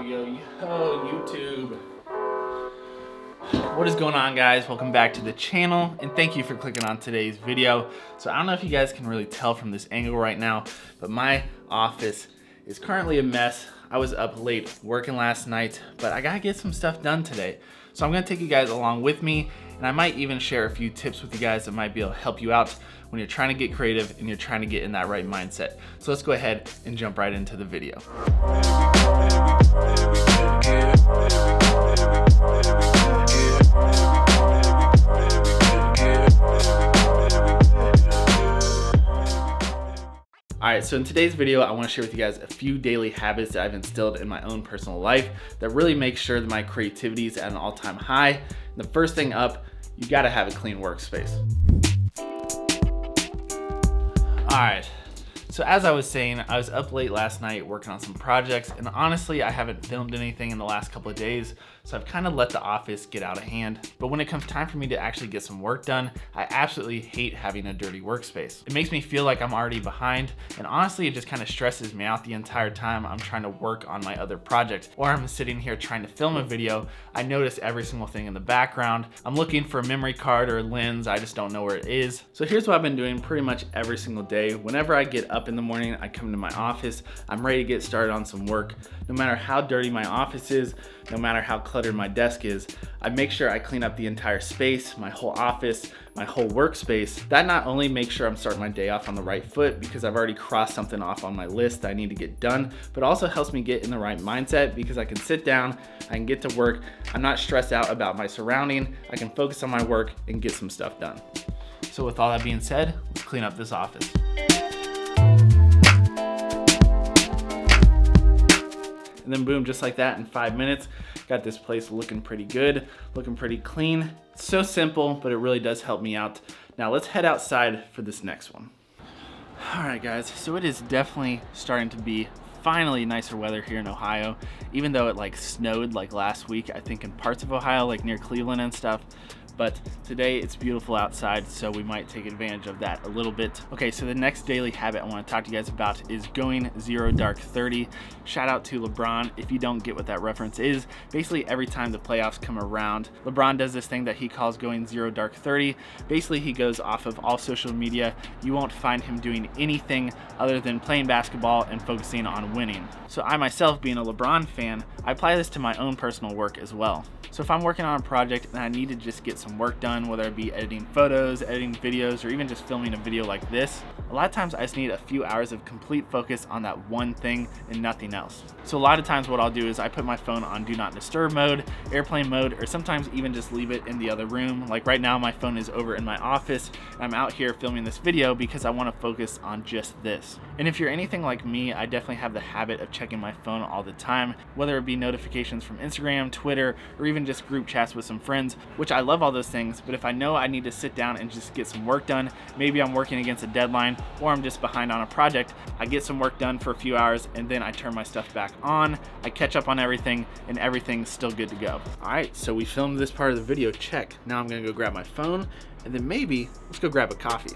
Yo, YouTube. What is going on, guys? Welcome back to the channel, and thank you for clicking on today's video. So I don't know if you guys can really tell from this angle right now, but my office is currently a mess. I was up late working last night, but I gotta get some stuff done today. So I'm gonna take you guys along with me, and I might even share a few tips with you guys that might be able to help you out when you're trying to get creative and you're trying to get in that right mindset. So let's go ahead and jump right into the video. Alright, so in today's video, I want to share with you guys a few daily habits that I've instilled in my own personal life that really make sure that my creativity is at an all-time high. And the first thing up, you gotta have a clean workspace. Alright, so as I was saying, I was up late last night working on some projects, and honestly, I haven't filmed anything in the last couple of days, so I've kind of let the office get out of hand. But when it comes time for me to actually get some work done, I absolutely hate having a dirty workspace. It makes me feel like I'm already behind, and honestly, it just kind of stresses me out the entire time I'm trying to work on my other project, or I'm sitting here trying to film a video. I notice every single thing in the background. I'm looking for a memory card or a lens, I just don't know where it is. So here's what I've been doing pretty much every single day. Whenever I get up in the morning, I come to my office, I'm ready to get started on some work. No matter how dirty my office is, no matter how cluttered my desk is, I make sure I clean up the entire space, my whole office, my whole workspace. That not only makes sure I'm starting my day off on the right foot because I've already crossed something off on my list that I need to get done, but also helps me get in the right mindset because I can sit down, I can get to work, I'm not stressed out about my surrounding, I can focus on my work and get some stuff done. So with all that being said, let's clean up this office. And then boom, just like that, in 5 minutes, got this place looking pretty good, looking pretty clean. It's so simple, but it really does help me out. Now let's head outside for this next one. All right, guys, so it is definitely starting to be finally nicer weather here in Ohio, even though it snowed last week, I think in parts of Ohio, near Cleveland and stuff. But today it's beautiful outside, so we might take advantage of that a little bit. Okay, so the next daily habit I want to talk to you guys about is going 0 dark 30. Shout out to LeBron. If you don't get what that reference is, basically every time the playoffs come around, LeBron does this thing that he calls going 0 dark 30. Basically, he goes off of all social media. You won't find him doing anything other than playing basketball and focusing on winning. So I myself, being a LeBron fan, I apply this to my own personal work as well. So if I'm working on a project and I need to just get some work done, whether it be editing photos, editing videos, or even just filming a video like this, a lot of times I just need a few hours of complete focus on that one thing and nothing else. So a lot of times what I'll do is I put my phone on do not disturb mode, airplane mode, or sometimes even just leave it in the other room. Like right now, my phone is over in my office, and I'm out here filming this video because I want to focus on just this. And if you're anything like me, I definitely have the habit of checking my phone all the time, whether it be notifications from Instagram, Twitter, or even just group chats with some friends, which I love all those things, but if I know I need to sit down and just get some work done, maybe I'm working against a deadline or I'm just behind on a project, I get some work done for a few hours and then I turn my stuff back on, I catch up on everything, and everything's still good to go. All right, so we filmed this part of the video, check. Now I'm gonna go grab my phone and then maybe let's go grab a coffee.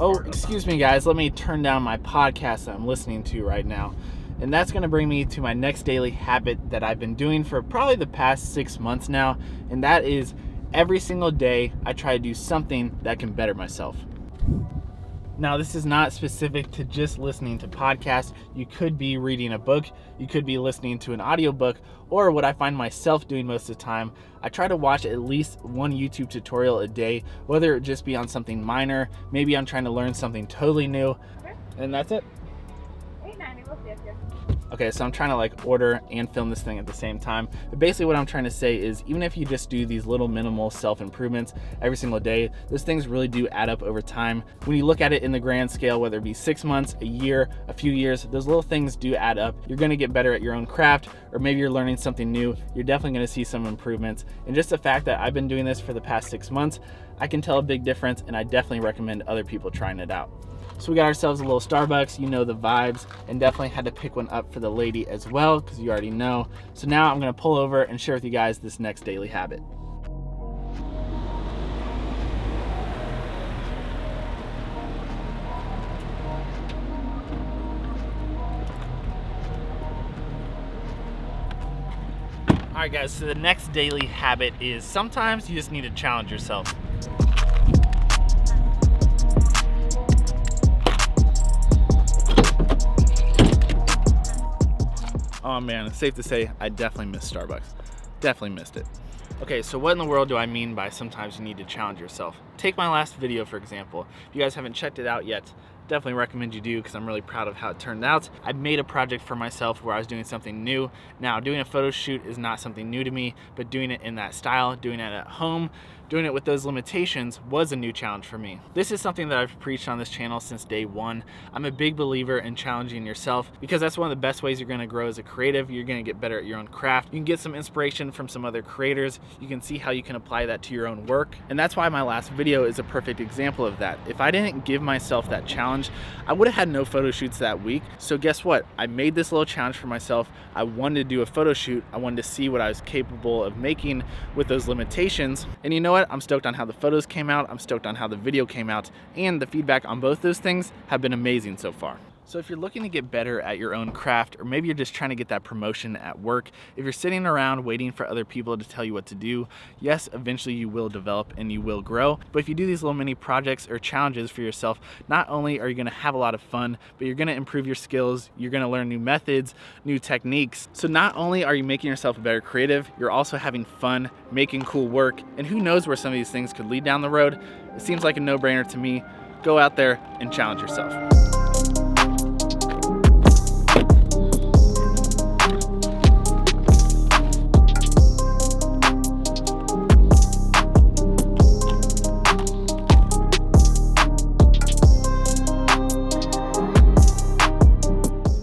Oh, excuse me guys, let me turn down my podcast that I'm listening to right now. And that's gonna bring me to my next daily habit that I've been doing for probably the past 6 months now. And that is every single day, I try to do something that can better myself. Now, this is not specific to just listening to podcasts. You could be reading a book, you could be listening to an audiobook, or what I find myself doing most of the time, I try to watch at least one YouTube tutorial a day, whether it just be on something minor, maybe I'm trying to learn something totally new, and that's it. Okay, so I'm trying to order and film this thing at the same time. But basically what I'm trying to say is even if you just do these little minimal self-improvements every single day, those things really do add up over time. When you look at it in the grand scale, whether it be 6 months, a year, a few years, those little things do add up. You're gonna get better at your own craft, or maybe you're learning something new. You're definitely gonna see some improvements. And just the fact that I've been doing this for the past 6 months, I can tell a big difference, and I definitely recommend other people trying it out. So we got ourselves a little Starbucks, you know the vibes, and definitely had to pick one up for the lady as well, because you already know. So now I'm gonna pull over and share with you guys this next daily habit. All right guys, so the next daily habit is sometimes you just need to challenge yourself. Oh man, it's safe to say I definitely missed Starbucks. Definitely missed it. Okay, so what in the world do I mean by sometimes you need to challenge yourself? Take my last video, for example. If you guys haven't checked it out yet, definitely recommend you do, because I'm really proud of how it turned out. I made a project for myself where I was doing something new. Now, doing a photo shoot is not something new to me, but doing it in that style, doing it at home, doing it with those limitations was a new challenge for me. This is something that I've preached on this channel since day one. I'm a big believer in challenging yourself, because that's one of the best ways you're gonna grow as a creative. You're gonna get better at your own craft. You can get some inspiration from some other creators. You can see how you can apply that to your own work. And that's why my last video is a perfect example of that. If I didn't give myself that challenge, I would have had no photo shoots that week. So guess what? I made this little challenge for myself. I wanted to do a photo shoot. I wanted to see what I was capable of making with those limitations. And you know what? I'm stoked on how the photos came out. I'm stoked on how the video came out, and the feedback on both those things have been amazing so far. So if you're looking to get better at your own craft, or maybe you're just trying to get that promotion at work, if you're sitting around waiting for other people to tell you what to do, yes, eventually you will develop and you will grow. But if you do these little mini projects or challenges for yourself, not only are you gonna have a lot of fun, but you're gonna improve your skills, you're gonna learn new methods, new techniques. So not only are you making yourself a better creative, you're also having fun, making cool work, and who knows where some of these things could lead down the road. It seems like a no-brainer to me. Go out there and challenge yourself.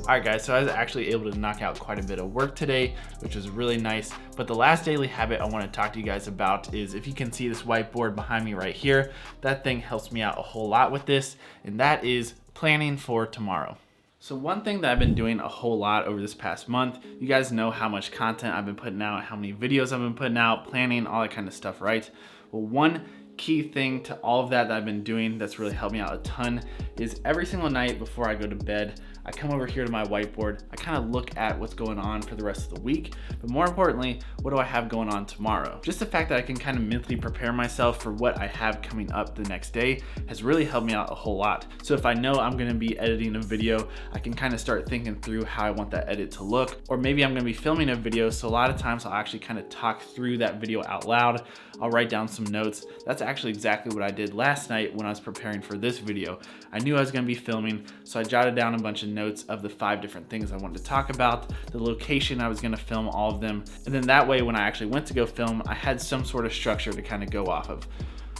All right guys, so I was actually able to knock out quite a bit of work today, which was really nice. But the last daily habit I want to talk to you guys about is, if you can see this whiteboard behind me right here, that thing helps me out a whole lot with this, and that is planning for tomorrow. So one thing that I've been doing a whole lot over this past month, you guys know how much content I've been putting out, how many videos I've been putting out, planning, all that kind of stuff, right? Well, one key thing to all of that I've been doing that's really helped me out a ton is every single night before I go to bed, I come over here to my whiteboard. I kind of look at what's going on for the rest of the week, but more importantly, what do I have going on tomorrow? Just the fact that I can kind of mentally prepare myself for what I have coming up the next day has really helped me out a whole lot. So if I know I'm gonna be editing a video, I can kind of start thinking through how I want that edit to look, or maybe I'm gonna be filming a video, so a lot of times I'll actually kind of talk through that video out loud. I'll write down some notes. That's actually exactly what I did last night when I was preparing for this video. I knew I was gonna be filming, so I jotted down a bunch of notes of the 5 different things I wanted to talk about, the location I was gonna film all of them, and then that way when I actually went to go film, I had some sort of structure to kind of go off of.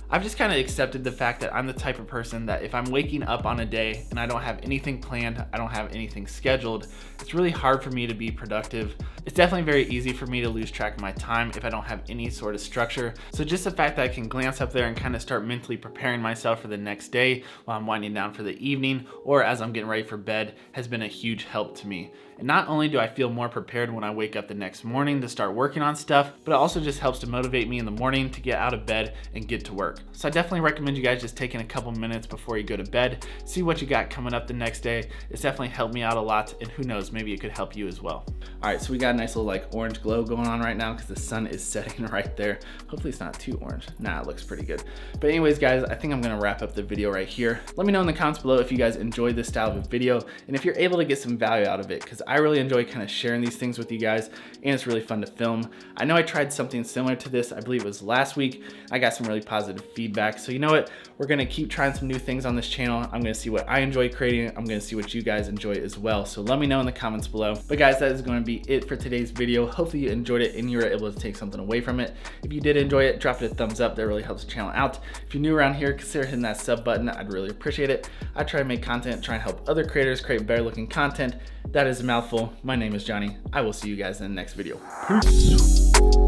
I've just kind of accepted the fact that I'm the type of person that if I'm waking up on a day and I don't have anything planned, I don't have anything scheduled, it's really hard for me to be productive. It's definitely very easy for me to lose track of my time if I don't have any sort of structure. So just the fact that I can glance up there and kind of start mentally preparing myself for the next day while I'm winding down for the evening or as I'm getting ready for bed has been a huge help to me. And not only do I feel more prepared when I wake up the next morning to start working on stuff, but it also just helps to motivate me in the morning to get out of bed and get to work. So I definitely recommend you guys just taking a couple minutes before you go to bed, see what you got coming up the next day. It's definitely helped me out a lot, and who knows, maybe it could help you as well. All right, so we got a nice little like orange glow going on right now because the sun is setting right there. Hopefully it's not too orange. Nah, it looks pretty good. But anyways, guys, I think I'm gonna wrap up the video right here. Let me know in the comments below if you guys enjoyed this style of a video and if you're able to get some value out of it, because I really enjoy kind of sharing these things with you guys, and it's really fun to film. I know I tried something similar to this, I believe it was last week. I got some really positive feedback. So you know what? We're gonna keep trying some new things on this channel. I'm gonna see what I enjoy creating. I'm gonna see what you guys enjoy as well. So let me know in the comments below. But guys, that is going to be it for today's video. Hopefully you enjoyed it and you were able to take something away from it. If you did enjoy it, drop it a thumbs up. That really helps the channel out. If you're new around here, consider hitting that sub button. I'd really appreciate it. I try to make content, try and help other creators create better looking content. That is a mouthful. My name is Johnny. I will see you guys in the next video. Peace.